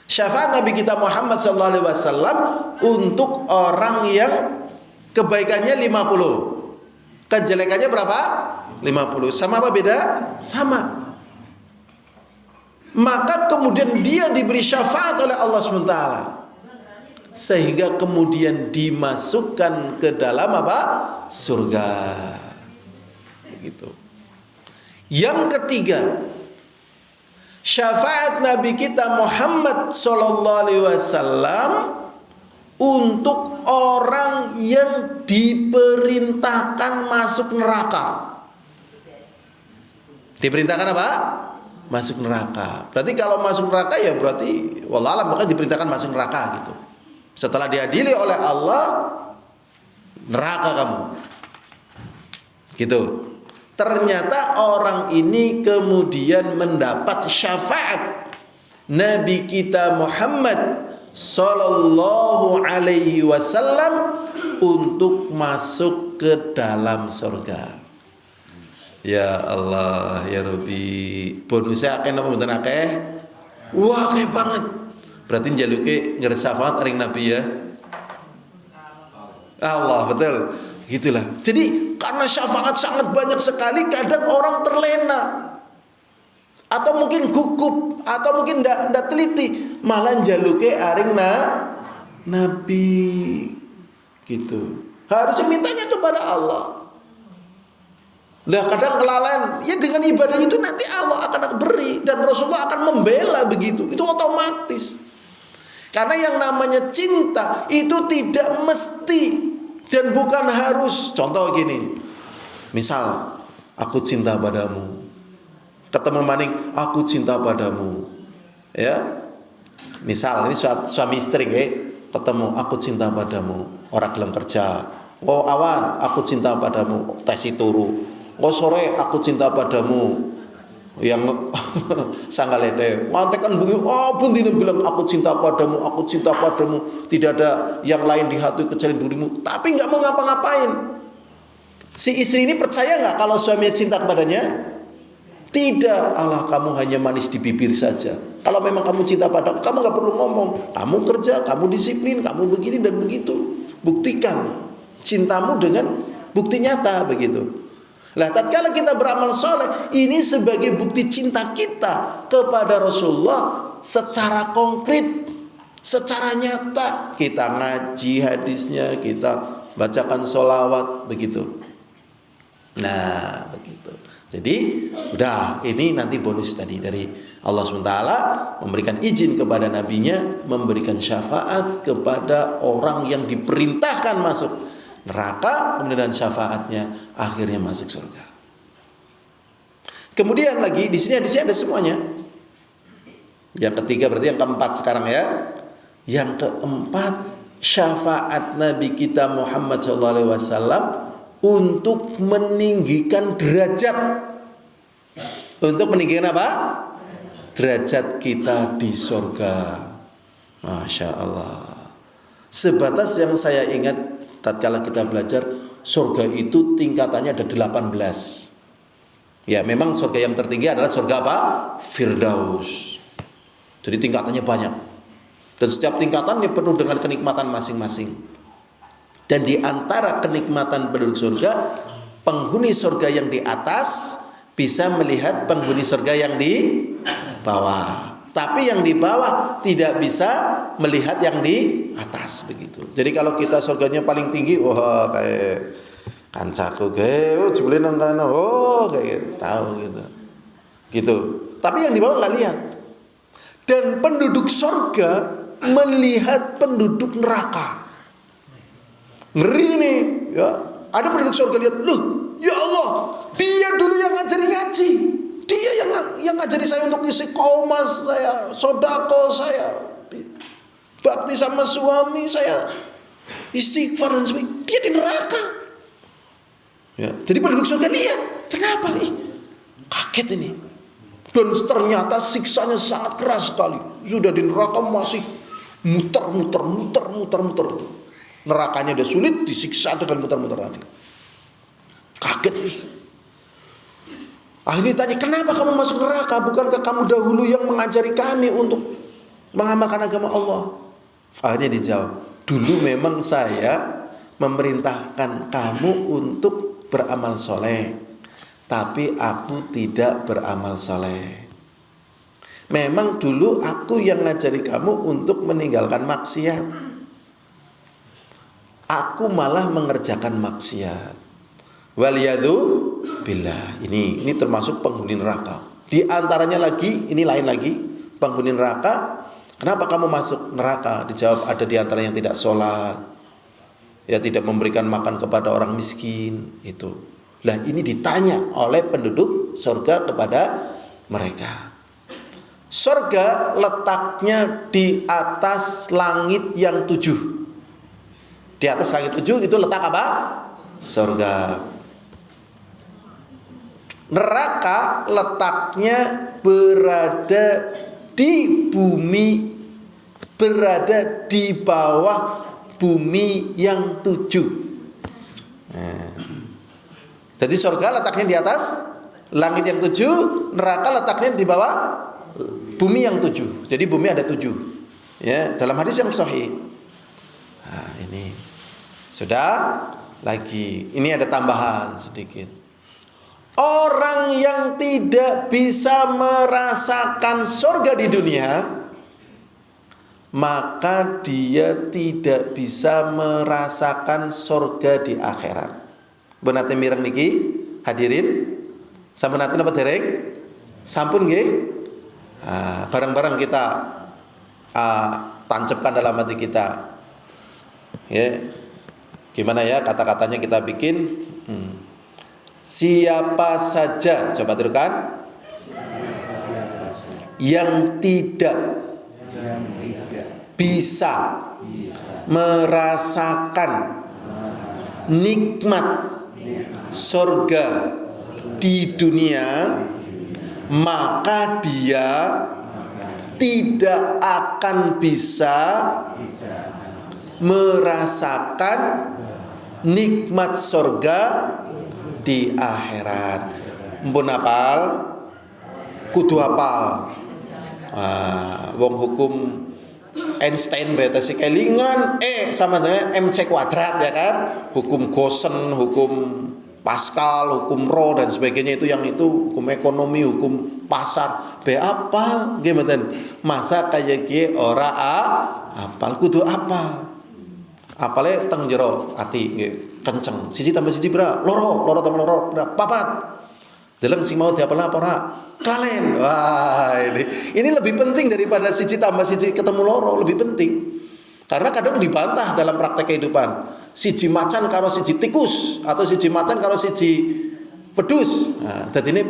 Syafaat Nabi kita Muhammad sallallahu alaihi wasallam untuk orang yang kebaikannya 50, kejelekannya berapa? 50. Sama apa beda? Sama. Maka kemudian dia diberi syafaat oleh Allah SWT, sehingga kemudian dimasukkan ke dalam apa? Surga. Begitu. Yang ketiga, syafaat Nabi kita Muhammad SAW untuk orang yang diperintahkan masuk neraka. Diperintahkan apa? Masuk neraka. Berarti kalau masuk neraka ya berarti wallahualam maka diperintahkan masuk neraka gitu. Setelah diadili oleh Allah, neraka kamu. Gitu. Ternyata orang ini kemudian mendapat syafaat Nabi kita Muhammad sallallahu alaihi wasallam untuk masuk ke dalam surga. Ya Allah, ya Rabbi, bonusnya akeh napa mboten akeh? Wah, akeh banget. Berarti njaluke ngersyafaat ring Nabi ya. Allah, betul. Gitulah. Jadi karena syafaat sangat banyak sekali, kadang orang terlena. Atau mungkin gugup, atau mungkin ndak teliti, malah njaluke aring Nabi. Gitu. Harusnya mintanya kepada Allah. Lah kadang kelalaian, ya dengan ibadah itu nanti Allah akan beri dan Rasulullah akan membela begitu. Itu otomatis. Karena yang namanya cinta itu tidak mesti dan bukan harus. Contoh gini. Misal aku cinta padamu. Ketemu maning, aku cinta padamu. Ya. Misal ini suami istri ketemu, aku cinta padamu. Orang gelem kerja. Oh awan, aku cinta padamu. Tesi turu. Oh sore aku cinta padamu. Yang sanggalete mantekan bunyi, oh bundine bilang aku cinta padamu, aku cinta padamu. Tidak ada yang lain di hati kecuali dirimu. Tapi nggak mau ngapa-ngapain. Si istri ini percaya nggak kalau suaminya cinta kepadanya? Tidak. Allah, kamu hanya manis di bibir saja. Kalau memang kamu cinta padaku, kamu nggak perlu ngomong. Kamu kerja, kamu disiplin, kamu begini dan begitu. Buktikan cintamu dengan bukti nyata begitu. Lah tatkala kita beramal soleh, ini sebagai bukti cinta kita kepada Rasulullah secara konkret, secara nyata. Kita ngaji hadisnya, kita bacakan sholawat begitu. Nah begitu. Jadi udah, ini nanti bonus tadi dari Allah SWT memberikan izin kepada nabinya, memberikan syafaat kepada orang yang diperintahkan masuk neraka, kemudian syafaatnya akhirnya masuk surga. Kemudian lagi di sini ada semuanya. Yang ketiga berarti yang keempat sekarang ya. Yang keempat, syafaat Nabi kita Muhammad SAW untuk meninggikan derajat. Untuk meninggikan apa? Derajat kita di surga. Masya Allah. Sebatas yang saya ingat tatkala kita belajar, surga itu tingkatannya ada 18. Ya, memang surga yang tertinggi adalah surga apa? Firdaus. Jadi tingkatannya banyak. Dan setiap tingkatan ini penuh dengan kenikmatan masing-masing. Dan di antara kenikmatan penduduk surga, penghuni surga yang di atas bisa melihat penghuni surga yang di bawah. Tapi yang di bawah tidak bisa melihat yang di atas, begitu. Jadi kalau kita surganya paling tinggi, wah kayak kancaku kayak jebule nang kana, kayak gitu, tahu gitu. Gitu. Tapi yang di bawah enggak lihat. Dan penduduk surga melihat penduduk neraka. Ngeri nih, ya. Ada penduduk surga lihat, loh, ya Allah, dia dulu yang ngajari ngaji. Dia yang ngajari saya untuk isi koma saya, sodako saya, bakti sama suami saya, istighfar dan sebagainya. Dia di neraka. Ya, jadi penduduk surga lihat, kenapa? Kaget ini. Dan ternyata siksanya sangat keras sekali. Sudah di neraka masih muter. Nerakanya udah sulit, disiksa dengan muter-muter tadi. Kaget nih. Akhirnya tanya, kenapa kamu masuk neraka? Bukankah kamu dahulu yang mengajari kami untuk mengamalkan agama Allah? Akhirnya dijawab, dulu memang saya memerintahkan kamu untuk beramal soleh, tapi aku tidak beramal soleh. Memang dulu aku yang ngajari kamu untuk meninggalkan maksiat, aku malah mengerjakan maksiat. Waliyadu billah. Ini termasuk penghuni neraka. Di antaranya lagi, ini lain lagi, penghuni neraka. Kenapa kamu masuk neraka? Dijawab, ada di antara yang tidak sholat, ya tidak memberikan makan kepada orang miskin. Itu. Lah ini ditanya oleh penduduk surga kepada mereka. Surga letaknya di atas langit yang 7. Di atas langit 7 itu letak apa? Surga. Neraka letaknya berada di bumi, berada di bawah bumi yang 7. Jadi surga letaknya di atas langit yang 7, neraka letaknya di bawah bumi yang 7. Jadi bumi ada 7. Ya, dalam hadis yang sahih. Nah, ini sudah lagi. Ini ada tambahan sedikit. Orang yang tidak bisa merasakan surga di dunia, maka dia tidak bisa merasakan surga di akhirat. Benate mireng niki hadirin, sampun nate napa dereng? Sampun nggih? Barang-barang kita tancapkan dalam hati kita. Ya. Gimana ya kata-katanya kita bikin? Siapa saja, coba teruskan, yang tidak bisa merasakan nikmat surga di dunia, maka dia tidak akan bisa merasakan nikmat surga di akhirat. Mpun apal, kudu apal. Wong hukum Einstein beta si kelingan sama dengan MC kuadrat ya kan, hukum Gaussian, hukum Pascal, hukum Roh dan sebagainya, itu yang itu hukum ekonomi, hukum pasar be apal gimana? Masa kayak gie ora apal, kudu apal. Apale teng jero ati nggih kenceng. Siji tambah siji bra, loro tambah loro bra, papat. Deleng sing mau diapal apa ora? Kalen. Wah, ini lebih penting daripada siji tambah siji ketemu loro, lebih penting. Karena kadang dibantah dalam praktek kehidupan. Siji macan karo siji tikus atau siji macan karo siji pedus. Nah, dadine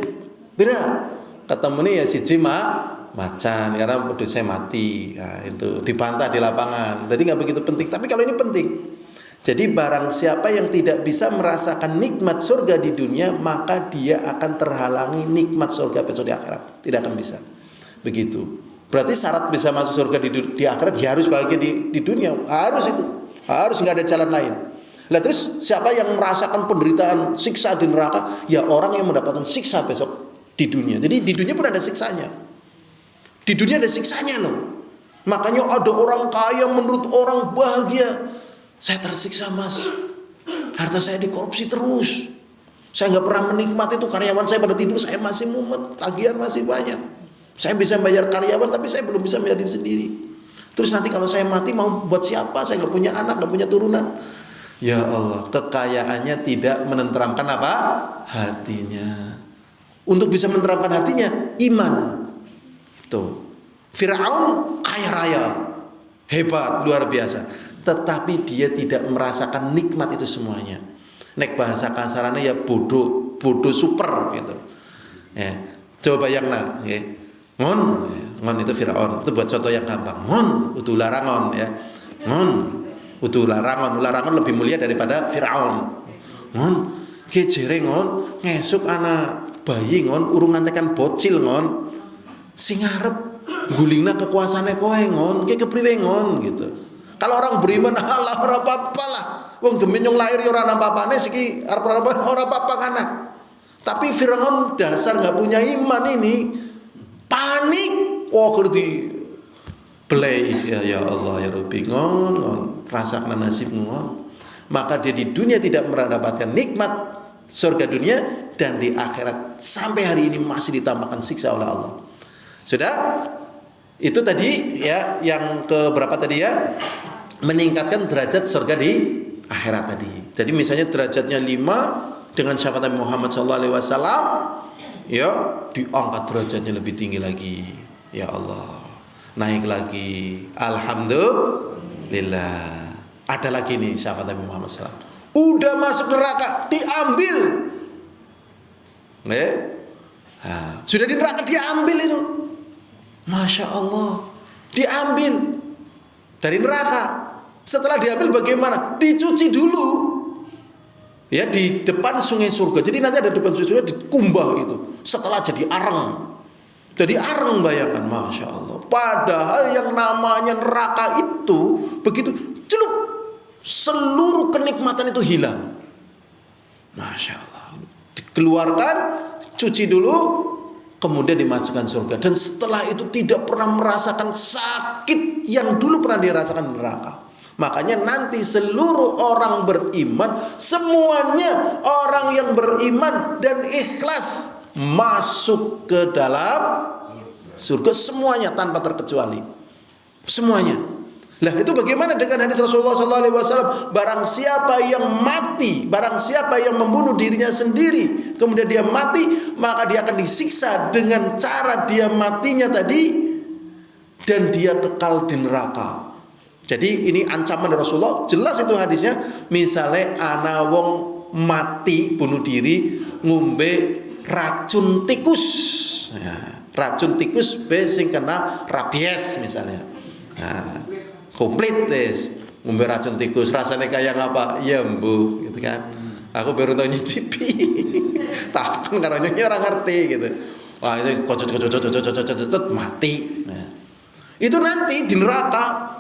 beda. Ketemune ya siji macan karena pedusnya mati. Nah, itu dibantah di lapangan. Jadi nggak begitu penting. Tapi kalau ini penting. Jadi barang siapa yang tidak bisa merasakan nikmat surga di dunia, maka dia akan terhalangi nikmat surga besok di akhirat. Tidak akan bisa. Begitu. Berarti syarat bisa masuk surga di akhirat ya harus bahagia di dunia. Harus itu. Harus nggak ada jalan lain. Lah terus siapa yang merasakan penderitaan siksa di neraka? Ya orang yang mendapatkan siksa besok di dunia. Jadi di dunia pun ada siksanya. Di dunia ada siksanya loh. Makanya ada orang kaya menurut orang bahagia. Saya tersiksa mas, harta saya dikorupsi terus. Saya nggak pernah menikmati itu, karyawan saya pada tidur, saya masih mumet, tagihan masih banyak. Saya bisa bayar karyawan tapi saya belum bisa bayar diri sendiri. Terus nanti kalau saya mati mau buat siapa? Saya nggak punya anak, nggak punya turunan. Ya Allah, kekayaannya tidak menenteramkan apa? Hatinya. Untuk bisa menenteramkan hatinya, iman. Tuh. Firaun kaya raya, hebat, luar biasa. Tetapi dia tidak merasakan nikmat itu semuanya. Nek bahasa kasarannya ya bodoh super gitu. Ya. Coba bayangna, ya. Ngon itu Firaun. Itu buat contoh yang gampang. Ngon, utu larangon ya. Ngon, utu larangon lebih mulia daripada Firaun. Ngon, kejere ngon, ngesuk anak bayi ngon, urung ngantekan bocil ngon. Sing arep gulingna kekuasaane kowe ngon, ki kepriwe ngon gitu. Kalau orang beriman halah ora apa-apa lah. Wong gemenyong lahir ya ora apa-apane siki arep ora apa-apa kana. Tapi Firaun dasar enggak punya iman ini. Panik, kerdi play ya Allah ya Rabbi ngon rasakan nasib ngon. Maka dia di dunia tidak mendapatkan nikmat surga dunia, dan di akhirat sampai hari ini masih ditambahkan siksa oleh Allah. Sudah? Itu tadi ya yang keberapa tadi ya? Meningkatkan derajat surga di akhirat tadi. Jadi misalnya derajatnya 5 dengan syafaat Muhammad SAW, ya diangkat derajatnya lebih tinggi lagi. Ya Allah, naik lagi. Alhamdulillah. Ada lagi nih syafaat Nabi Muhammad SAW. Udah masuk neraka, diambil. Sudah di neraka diambil itu. Masya Allah, diambil dari neraka. Setelah diambil bagaimana? Dicuci dulu. Ya di depan sungai surga. Jadi nanti ada depan sungai surga dikumbah itu. Setelah jadi areng. Jadi areng, bayangkan, Masya Allah. Padahal yang namanya neraka itu begitu celup, seluruh kenikmatan itu hilang. Masya Allah. Dikeluarkan, cuci dulu, kemudian dimasukkan surga. Dan setelah itu tidak pernah merasakan sakit yang dulu pernah dirasakan di neraka. Makanya nanti seluruh orang beriman, semuanya orang yang beriman dan ikhlas masuk ke dalam surga, semuanya tanpa terkecuali. Semuanya. Lah itu bagaimana dengan hadis Rasulullah SAW? Barang siapa yang mati, barang siapa yang membunuh dirinya sendiri, kemudian dia mati, maka dia akan disiksa dengan cara dia matinya tadi, dan dia kekal di neraka. Jadi ini ancaman dari Rasulullah, jelas itu hadisnya. Misalnya ana wong mati bunuh diri ngombe racun tikus. Ya, racun tikus sing kena rabies misalnya. Nah, komplit des ngombe racun tikus, rasanya kayak apa? Ya mbuh gitu kan. Aku baru tahu nyicipi. Takkan karena orang ngerti gitu. Wah, itu kocot mati. Nah, itu nanti di neraka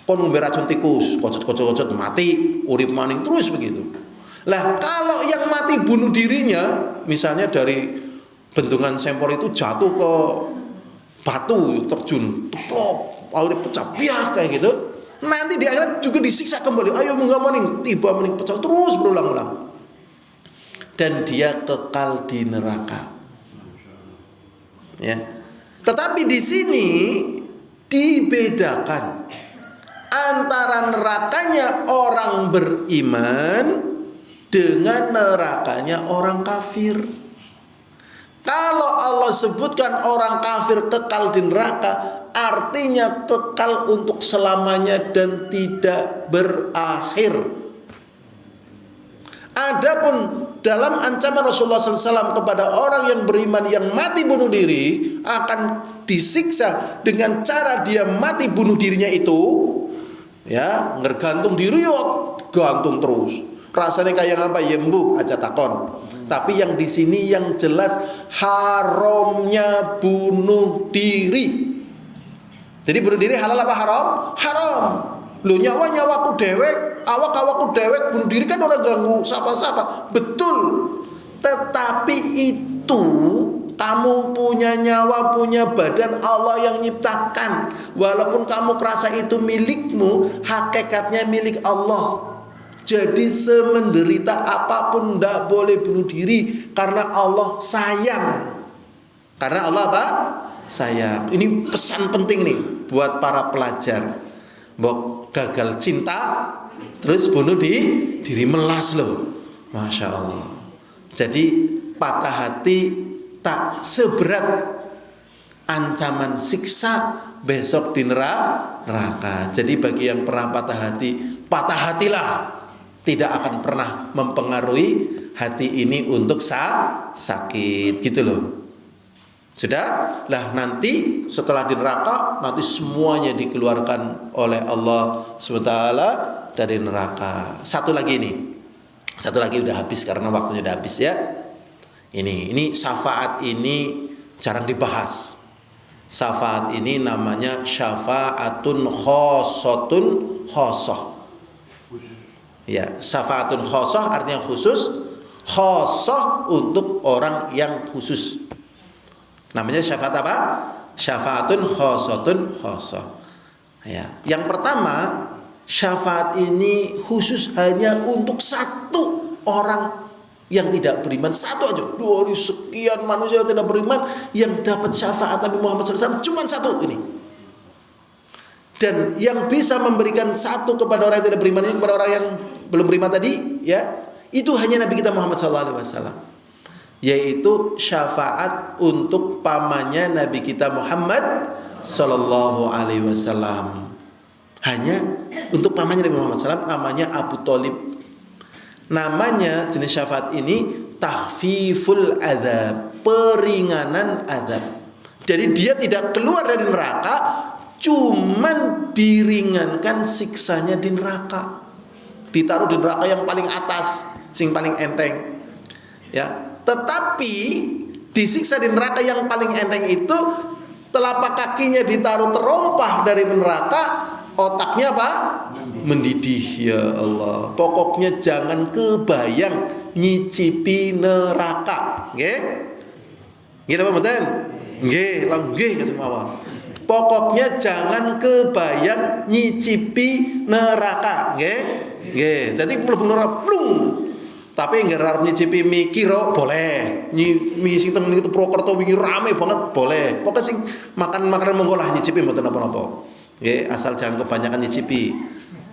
kon ngombe racun tikus, kocot mati, urip maning terus begitu. Lah kalau yang mati bunuh dirinya, misalnya dari bendungan Sempor itu jatuh ke batu, terjun, teplok, awalnya pecah biak kayak gitu. Nanti di akhirat juga disiksa kembali. Ayo munggah maning, tiba maning pecah terus berulang-ulang. Dan dia kekal di neraka. Ya. Tetapi di sini dibedakan antara nerakanya orang beriman dengan nerakanya orang kafir. Kalau Allah sebutkan orang kafir kekal di neraka, artinya kekal untuk selamanya dan tidak berakhir. Adapun dalam ancaman Rasulullah SAW kepada orang yang beriman yang mati bunuh diri, akan disiksa dengan cara dia mati bunuh dirinya itu, ya ngergantung diri gantung terus. Rasanya kayak apa? Yembuh aja takon. Tapi yang di sini yang jelas haramnya bunuh diri. Jadi bunuh diri halal apa haram? Haram. Lho nyawaku dewek, awak-awakku dewek bunuh diri kan orang ganggu siapa-siapa. Betul. Tetapi itu kamu punya nyawa, punya badan, Allah yang nyiptakan. Walaupun kamu kerasa itu milikmu, hakikatnya milik Allah. Jadi semenderita apapun tidak boleh bunuh diri, karena Allah sayang. Karena Allah apa? Sayang. Ini pesan penting nih buat para pelajar. Mbok gagal cinta terus bunuh diri melas loh. Masya Allah. Jadi patah hati tak seberat ancaman siksa besok di neraka. Jadi bagi yang pernah patah hatilah. Tidak akan pernah mempengaruhi hati ini untuk sakit gitu loh. Sudah? Lah nanti setelah di neraka, nanti semuanya dikeluarkan oleh Allah SWT dari neraka. Satu lagi udah habis karena waktunya udah habis ya. Ini syafaat ini jarang dibahas. Syafaat ini namanya syafaatun khosotun khosoh. Ya, syafaatun khosoh artinya khusus, khosoh untuk orang yang khusus. Namanya syafaat apa? Syafaatun khosotun khosoh. Ya. Yang pertama, syafaat ini khusus hanya untuk satu orang yang tidak beriman. Satu aja. Dari sekian manusia yang tidak beriman yang dapat syafaat Nabi Muhammad SAW cuma satu ini. Dan yang bisa memberikan satu kepada orang yang tidak beriman ini kepada orang yang belum beriman tadi, ya, itu hanya Nabi kita Muhammad SAW. Yaitu syafaat untuk pamannya Nabi kita Muhammad sallallahu alaihi wasallam. Hanya untuk pamannya Nabi Muhammad SAW, namanya Abu Thalib. Namanya jenis syafaat ini tahfiful adzab, peringanan adzab. Jadi dia tidak keluar dari neraka, cuman diringankan siksanya di neraka. Ditaruh di neraka yang paling atas, sing paling enteng. Ya. Tetapi disiksa di neraka yang paling enteng itu telapak kakinya ditaruh terompah dari neraka, otaknya apa? Mendidih. Ya Allah. Pokoknya jangan kebayang nyicipi neraka. Nggih? Nggih apa mboten? Nggih, nggih kesemawon. Pokoknya jangan kebayang nyicipi neraka. Nggih? Nggih. Dadi mlebu neraka plung. Tapi nggak harus nyicipi mie kiro boleh, mie sing teng niku Purwokerto wingi rame banget boleh. Pokoknya sing makan makanan monggo lah nyicipi mboten apa-apa. Nggih, asal jangan kebanyakan nyicipi.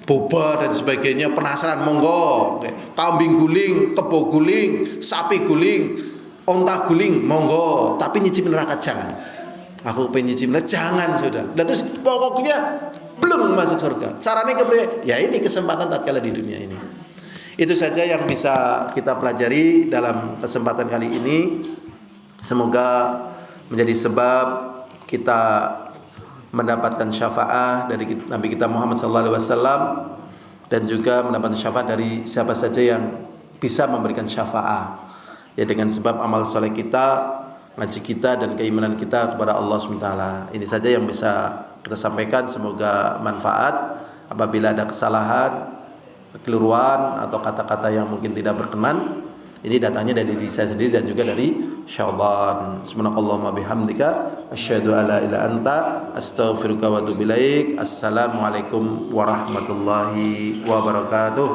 Boba dan sebagainya penasaran monggo. Kambing guling, kebo guling, sapi guling, onta guling monggo. Tapi nyicipi neraka jangan. Aku pengen nyicipi neraka jangan sudah. Dan terus pokoknya belum masuk surga. Caranya kemudian ya ini kesempatan tatkala di dunia ini. Itu saja yang bisa kita pelajari dalam kesempatan kali ini. Semoga menjadi sebab kita mendapatkan syafaat dari Nabi kita Muhammad SAW dan juga mendapatkan syafaat dari siapa saja yang bisa memberikan syafaat. Ya dengan sebab amal soleh kita, ngaji kita dan keimanan kita kepada Allah SWT. Ini saja yang bisa kita sampaikan. Semoga manfaat. Apabila ada kesalahan, kekeliruan atau kata-kata yang mungkin tidak berkenan, ini datangnya dari diri saya sendiri dan juga dari Syaitan. Subhanakallahumma bihamdika asyhadu alla ilaha illa anta astaghfiruka wa atubu ilaik. Assalamualaikum warahmatullahi wabarakatuh.